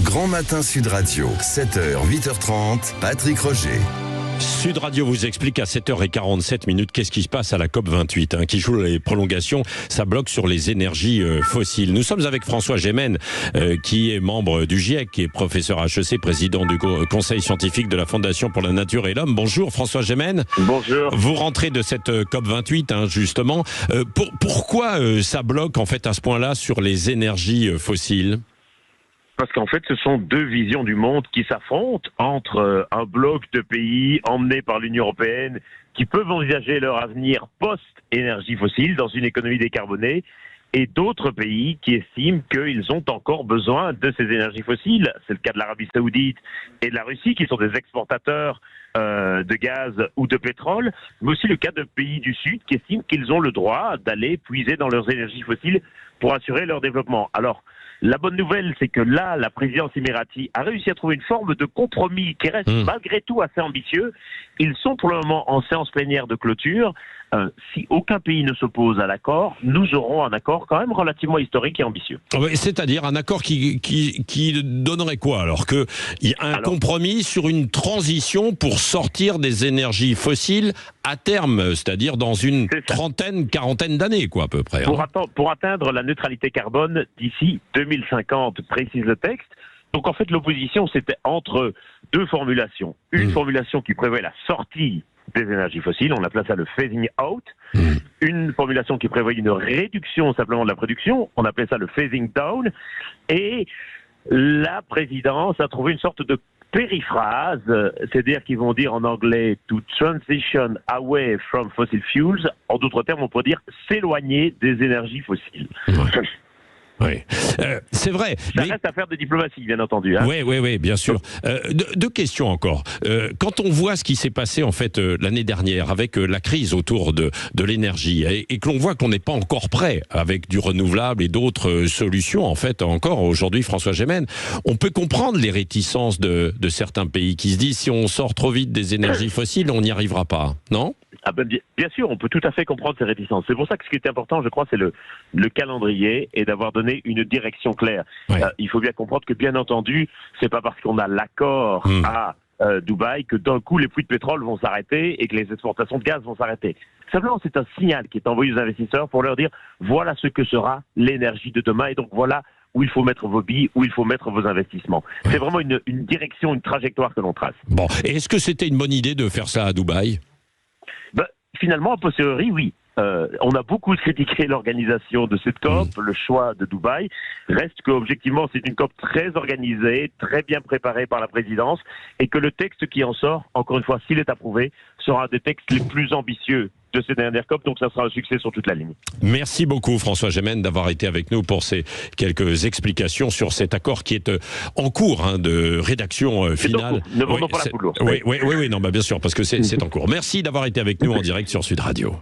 Grand Matin Sud Radio, 7h, 8h30, Patrick Roger. Sud Radio vous explique à 7h47 qu'est-ce qui se passe à la COP28, qui joue les prolongations. Ça bloque sur les énergies fossiles. Nous sommes avec François Gémen, qui est membre du GIEC, qui est professeur HEC, président du Conseil scientifique de la Fondation pour la Nature et l'Homme. Bonjour François Gémen. Bonjour. Vous rentrez de cette COP28, justement. Pourquoi ça bloque en fait à ce point-là sur les énergies fossiles ? Parce qu'en fait, ce sont deux visions du monde qui s'affrontent entre un bloc de pays emmenés par l'Union européenne qui peuvent envisager leur avenir post-énergie fossile dans une économie décarbonée et d'autres pays qui estiment qu'ils ont encore besoin de ces énergies fossiles. C'est le cas de l'Arabie Saoudite et de la Russie qui sont des exportateurs de gaz ou de pétrole, mais aussi le cas de pays du Sud qui estiment qu'ils ont le droit d'aller puiser dans leurs énergies fossiles pour assurer leur développement. Alors, la bonne nouvelle, c'est que là, la présidence émirati a réussi à trouver une forme de compromis qui reste malgré tout assez ambitieux. Ils sont pour le moment en séance plénière de clôture. Si aucun pays ne s'oppose à l'accord, nous aurons un accord quand même relativement historique et ambitieux. C'est-à-dire un accord qui donnerait quoi alors qu'il y a un compromis sur une transition pour sortir des énergies fossiles à terme, c'est-à-dire dans une quarantaine d'années, quoi, à peu près. Pour atteindre la neutralité carbone d'ici 2050, précise le texte. Donc en fait, l'opposition, c'était entre deux formulations. Une formulation qui prévoit la sortie des énergies fossiles, on appelle ça le phasing out. Une formulation qui prévoit une réduction simplement de la production, on appelait ça le phasing down. Et la présidence a trouvé une sorte de périphrase, c'est-à-dire qu'ils vont dire en anglais « to transition away from fossil fuels ». En d'autres termes, on pourrait dire « s'éloigner des énergies fossiles ». Oui, c'est vrai. Ça reste affaire de diplomatie, bien entendu. Oui, bien sûr. Deux questions encore. Quand on voit ce qui s'est passé en fait l'année dernière avec la crise autour de l'énergie et que l'on voit qu'on n'est pas encore prêt avec du renouvelable et d'autres solutions en fait encore aujourd'hui, François Gémen, on peut comprendre les réticences de certains pays qui se disent si on sort trop vite des énergies fossiles, on n'y arrivera pas, non ? Bien sûr, on peut tout à fait comprendre ces réticences. C'est pour ça que ce qui est important, je crois, c'est le calendrier et d'avoir donné une direction claire. Ouais. Il faut bien comprendre que, bien entendu, c'est pas parce qu'on a l'accord à Dubaï que d'un coup les puits de pétrole vont s'arrêter et que les exportations de gaz vont s'arrêter. Simplement, c'est un signal qui est envoyé aux investisseurs pour leur dire voilà ce que sera l'énergie de demain et donc voilà où il faut mettre vos billes, où il faut mettre vos investissements. C'est vraiment une direction, une trajectoire que l'on trace. Bon, et est-ce que c'était une bonne idée de faire ça à Dubaï ? Finalement, a posteriori, oui. On a beaucoup critiqué l'organisation de cette COP, le choix de Dubaï. Reste qu'objectivement, c'est une COP très organisée, très bien préparée par la présidence, et que le texte qui en sort, encore une fois, s'il est approuvé, sera un des textes les plus ambitieux de ces dernières COP, donc ça sera un succès sur toute la ligne. Merci beaucoup François Gémen d'avoir été avec nous pour ces quelques explications sur cet accord qui est en cours de rédaction finale. Ne vendons pas la poule lourde. Oui, non, bien sûr, parce que c'est en cours. Merci d'avoir été avec nous en direct sur Sud Radio.